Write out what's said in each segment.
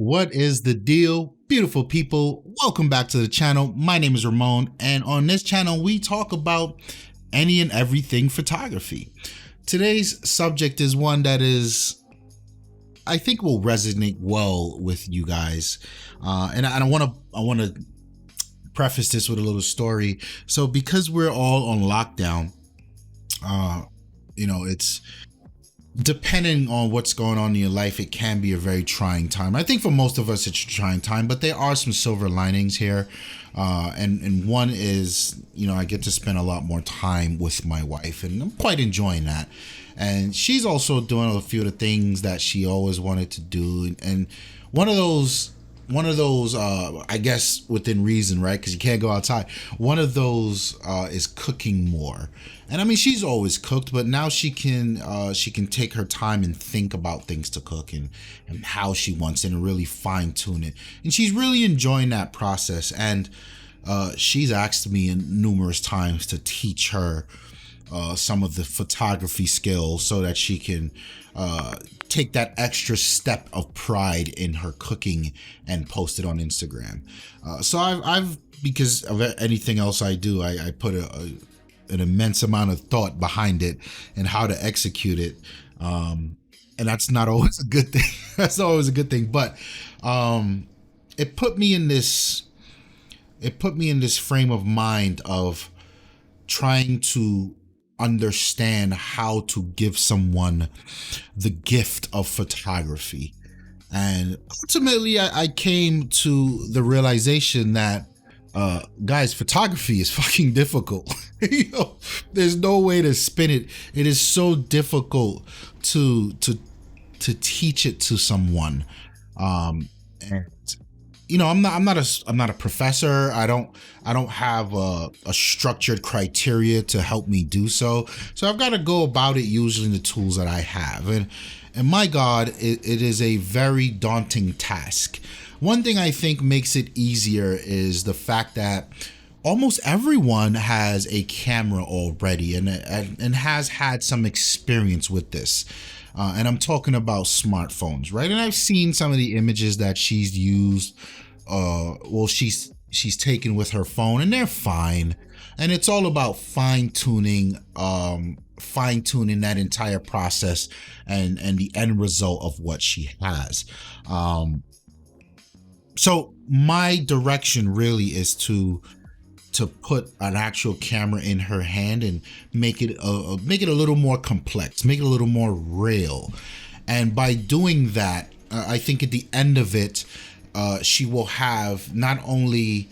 What is the deal, beautiful people? Welcome back to the channel. My name is Ramon, and on this channel, we talk about any and everything photography. Today's subject is one that I think will resonate well with you guys. I want to preface this with a little story. So because we're all on lockdown, it's depending on what's going on in your life, it can be a very trying time. I think for most of us, it's a trying time, but there are some silver linings here. And one is, I get to spend a lot more time with my wife, and I'm quite enjoying that. And she's also doing a few of the things that she always wanted to do. And one of those, I guess within reason, right? Because you can't go outside. One of those is cooking more. And I mean, she's always cooked, but now she can take her time and think about things to cook and how she wants it and really fine tune it. And she's really enjoying that process. And she's asked me numerous times to teach her some of the photography skills so that she can take that extra step of pride in her cooking and post it on Instagram. So I've because of anything else I do, I put an immense amount of thought behind it and how to execute it. And that's not always a good thing. That's not always a good thing, but it put me in this frame of mind of trying to understand how to give someone the gift of photography. And ultimately I came to the realization that guys, photography is fucking difficult. There's no way to spin it. It is so difficult to teach it to someone. And I'm not a professor. I don't have a structured criteria to help me do so. So I've got to go about it using the tools that I have. And my God, it is a very daunting task. One thing I think makes it easier is the fact that almost everyone has a camera already and has had some experience with this. And I'm talking about smartphones, right? And I've seen some of the images that she's used. She's taken with her phone, and they're fine. And it's all about fine tuning that entire process and the end result of what she has. So my direction really is to put an actual camera in her hand and make it a little more complex, make it a little more real. And by doing that, I think at the end of it, she will have not only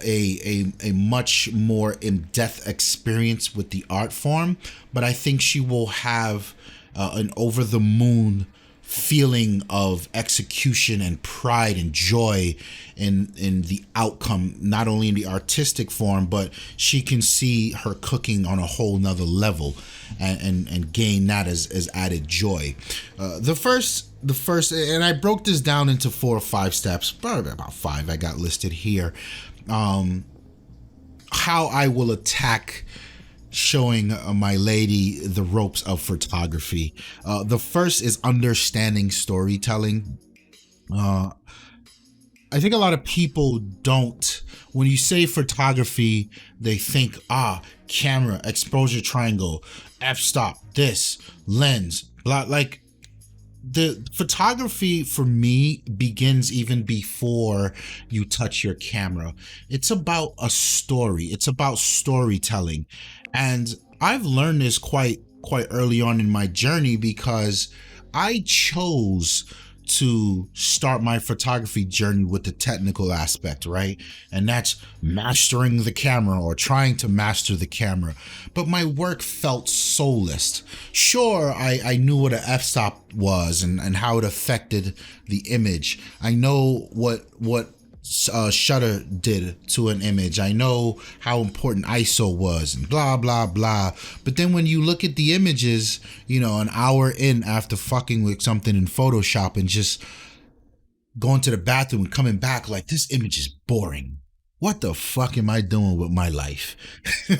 a much more in-depth experience with the art form, but I think she will have an over-the-moon feeling of execution and pride and joy in the outcome, not only in the artistic form, but she can see her cooking on a whole nother level and gain that as added joy. The first, and I broke this down into 4 or 5 steps, probably about 5 I got listed here. How I will attack showing my lady the ropes of photography. The first is understanding storytelling. I think a lot of people don't, when you say photography, they think, camera, exposure triangle, f-stop, this, lens, blah. Like, the photography for me begins even before you touch your camera. It's about a story. It's about storytelling. And I've learned this quite early on in my journey because I chose to start my photography journey with the technical aspect, right? And that's mastering the camera or trying to master the camera. But my work felt soulless. Sure, I knew what an f-stop was and how it affected the image. I know what shutter did to an image. I know how important ISO was and blah blah blah. But then when you look at the images, an hour in after fucking with something in Photoshop and just going to the bathroom and coming back like, this image is boring. What the fuck am I doing with my life?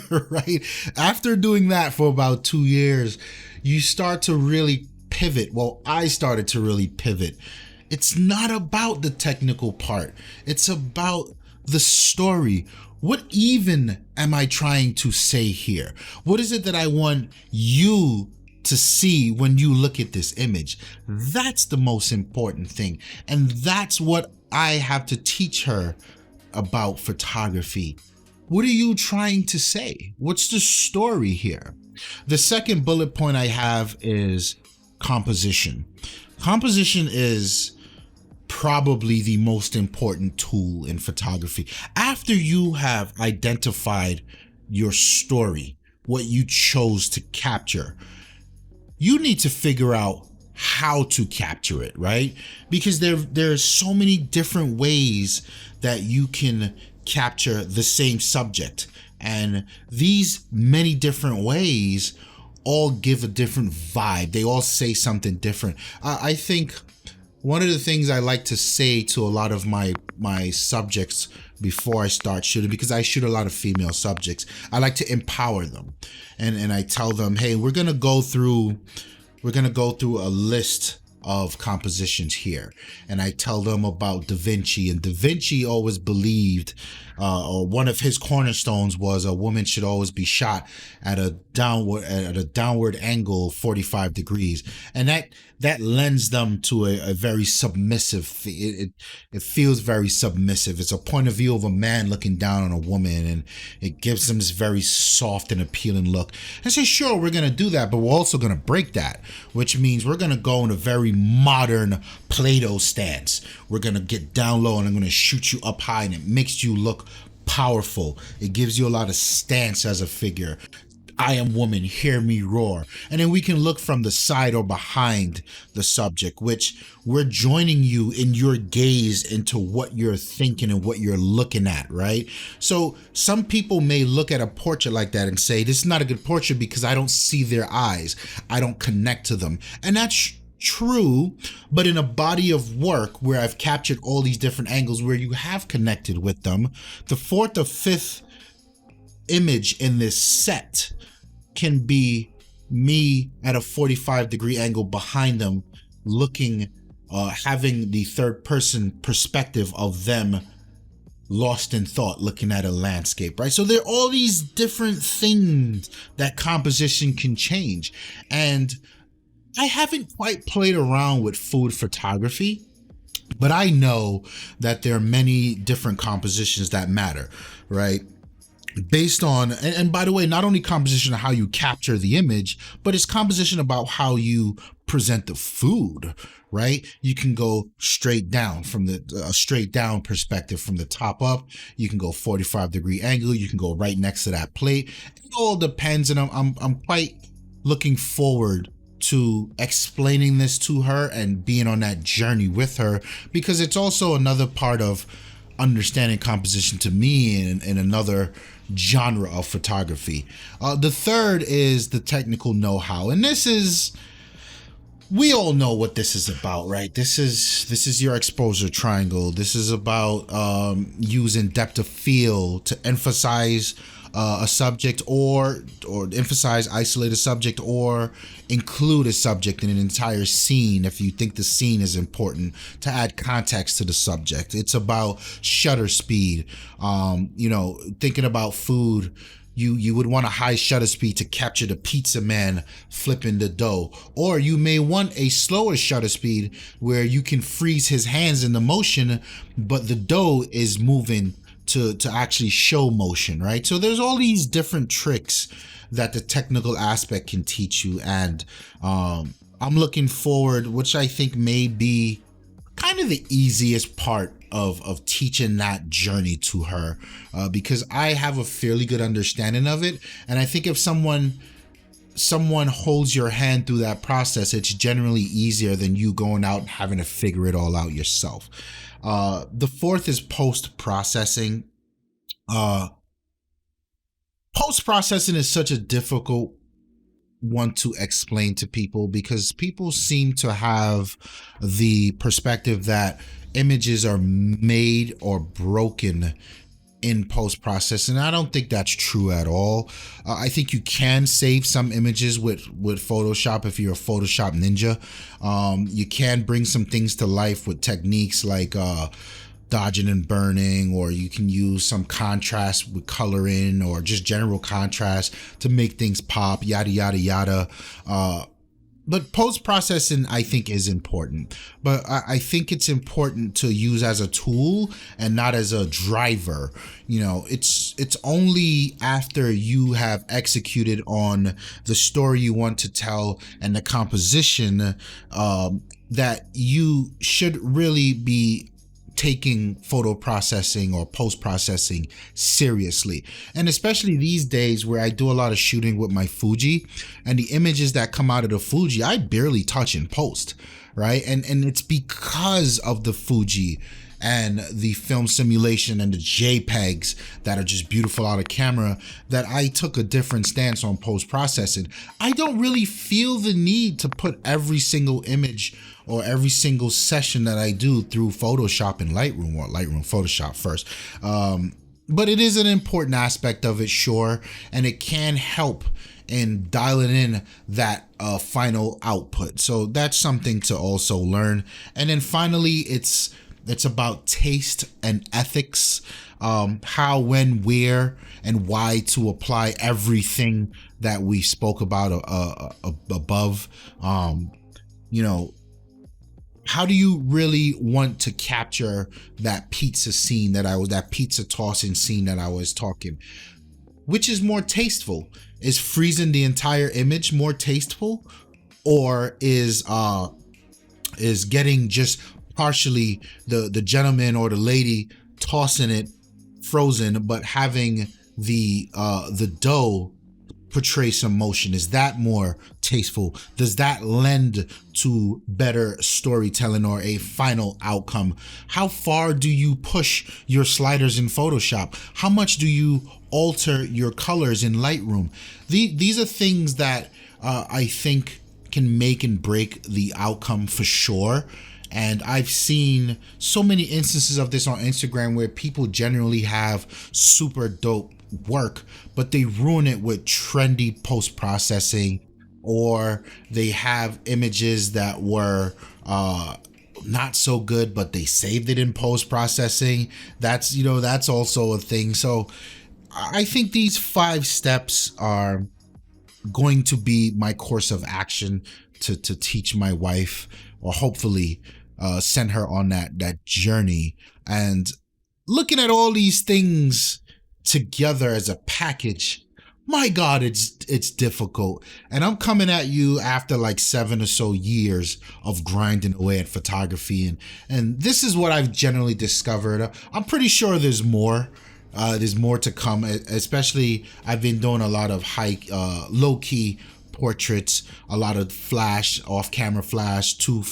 Right? After doing that for about 2 years, you start to really pivot. Well, I started to really pivot. It's not about the technical part. It's about the story. What even am I trying to say here? What is it that I want you to see when you look at this image? That's the most important thing. And that's what I have to teach her about photography. What are you trying to say? What's the story here? The second bullet point I have is composition. Composition is probably the most important tool in photography. After you have identified your story, what you chose to capture, you need to figure out how to capture it, right? Because there's so many different ways that you can capture the same subject, and these many different ways all give a different vibe. They all say something different. I think one of the things I like to say to a lot of my subjects before I start shooting, because I shoot a lot of female subjects, I like to empower them, and I tell them, hey, we're gonna go through a list of compositions here, and I tell them about Da Vinci. And Da Vinci always believed, or one of his cornerstones was, a woman should always be shot at a downward angle, 45 degrees, and that lends them to a very submissive. It feels very submissive. It's a point of view of a man looking down on a woman, and it gives them this very soft and appealing look. And say, sure, we're gonna do that, but we're also gonna break that, which means we're gonna go in a very modern Play-Doh stance. We're gonna get down low, and I'm gonna shoot you up high, and it makes you look powerful. It gives you a lot of stance as a figure. I am woman, hear me roar. And then we can look from the side or behind the subject, which we're joining you in your gaze into what you're thinking and what you're looking at, right? So some people may look at a portrait like that and say, this is not a good portrait because I don't see their eyes. I don't connect to them. And that's true, but in a body of work where I've captured all these different angles where you have connected with them, the fourth or fifth image in this set can be me at a 45-degree angle behind them, looking, having the third person perspective of them lost in thought, looking at a landscape, right? So there are all these different things that composition can change. And I haven't quite played around with food photography, but I know that there are many different compositions that matter, right? Based on, and by the way, not only composition of how you capture the image, but it's composition about how you present the food, right? You can go straight down from the straight down perspective from the top up. You can go 45-degree angle. You can go right next to that plate. It all depends, and I'm quite looking forward to explaining this to her and being on that journey with her, because it's also another part of understanding composition to me in another genre of photography. The third is the technical know-how, and this is, we all know what this is about, right? This is your exposure triangle. This is about using depth of field to emphasize a subject, or emphasize, isolate a subject, or include a subject in an entire scene if you think the scene is important, to add context to the subject. It's about shutter speed. Thinking about food, you would want a high shutter speed to capture the pizza man flipping the dough, or you may want a slower shutter speed where you can freeze his hands in the motion, but the dough is moving to actually show motion, right? So there's all these different tricks that the technical aspect can teach you, and I'm looking forward, which I think may be kind of the easiest part of teaching that journey to her, because I have a fairly good understanding of it, and I think if someone holds your hand through that process, it's generally easier than you going out and having to figure it all out yourself. The fourth is post-processing. Post-processing is such a difficult one to explain to people, because people seem to have the perspective that images are made or broken in post-processing. I don't think that's true at all. I think you can save some images with Photoshop if you're a Photoshop ninja. You can bring some things to life with techniques like dodging and burning, or you can use some contrast with coloring or just general contrast to make things pop, yada yada yada. But post-processing, I think, is important. But I think it's important to use as a tool and not as a driver. You know, it's only after you have executed on the story you want to tell and the composition that you should really be taking photo processing or post-processing seriously. And especially these days where I do a lot of shooting with my Fuji, and the images that come out of the Fuji I barely touch in post, right? And it's because of the Fuji and the film simulation and the JPEGs that are just beautiful out of camera that I took a different stance on post-processing. I don't really feel the need to put every single image or every single session that I do through Photoshop and Lightroom, or Lightroom, Photoshop first. But it is an important aspect of it, sure, and it can help in dialing in that final output. So that's something to also learn. And then finally, it's about taste and ethics, how, when, where, and why to apply everything that we spoke about above. You know, how do you really want to capture that pizza scene that pizza tossing scene that I was talking? Which is more tasteful? Is freezing the entire image more tasteful, or is getting just partially the gentleman or the lady tossing it frozen, but having the dough portray some motion? Is that more tasteful? Does that lend to better storytelling or a final outcome? How far do you push your sliders in Photoshop? How much do you alter your colors in Lightroom? These are things that I think can make and break the outcome for sure. And I've seen so many instances of this on Instagram where people generally have super dope work, but they ruin it with trendy post-processing, or they have images that were not so good, but they saved it in post-processing. That's also a thing. So I think these 5 steps are going to be my course of action to teach my wife, or hopefully send her on that journey. And looking at all these things together as a package, my God, it's difficult. And I'm coming at you after like 7 or so years of grinding away at photography, and this is what I've generally discovered. I'm pretty sure there's more. There's more to come, especially I've been doing a lot of low-key portraits, a lot of flash, off-camera flash, two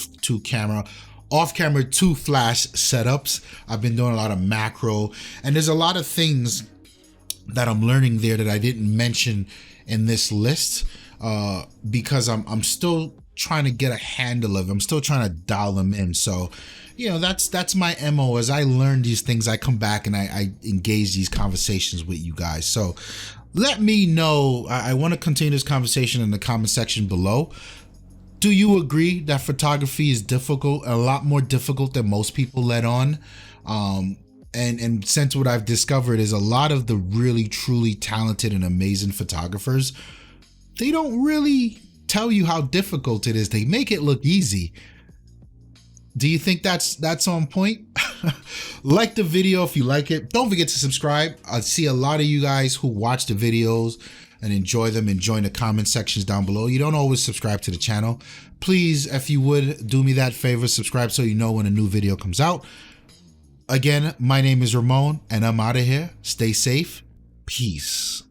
camera, off-camera 2 flash setups. I've been doing a lot of macro, and there's a lot of things that I'm learning there that I didn't mention in this list because I'm still trying to get a handle of it. I'm still trying to dial them in. So, that's my MO. As I learn these things, I come back and I engage these conversations with you guys. So let me know. I want to continue this conversation in the comment section below. Do you agree that photography is difficult, a lot more difficult than most people let on? And since what I've discovered is a lot of the really, truly talented and amazing photographers, they don't really tell you how difficult it is. They make it look easy. Do you think that's on point? Like the video if you like it. Don't forget to subscribe. I see a lot of you guys who watch the videos and enjoy them and join the comment sections down below. You don't always subscribe to the channel. Please, if you would, do me that favor, subscribe so you know when a new video comes out. Again, my name is Ramon, and I'm out of here. Stay safe. Peace.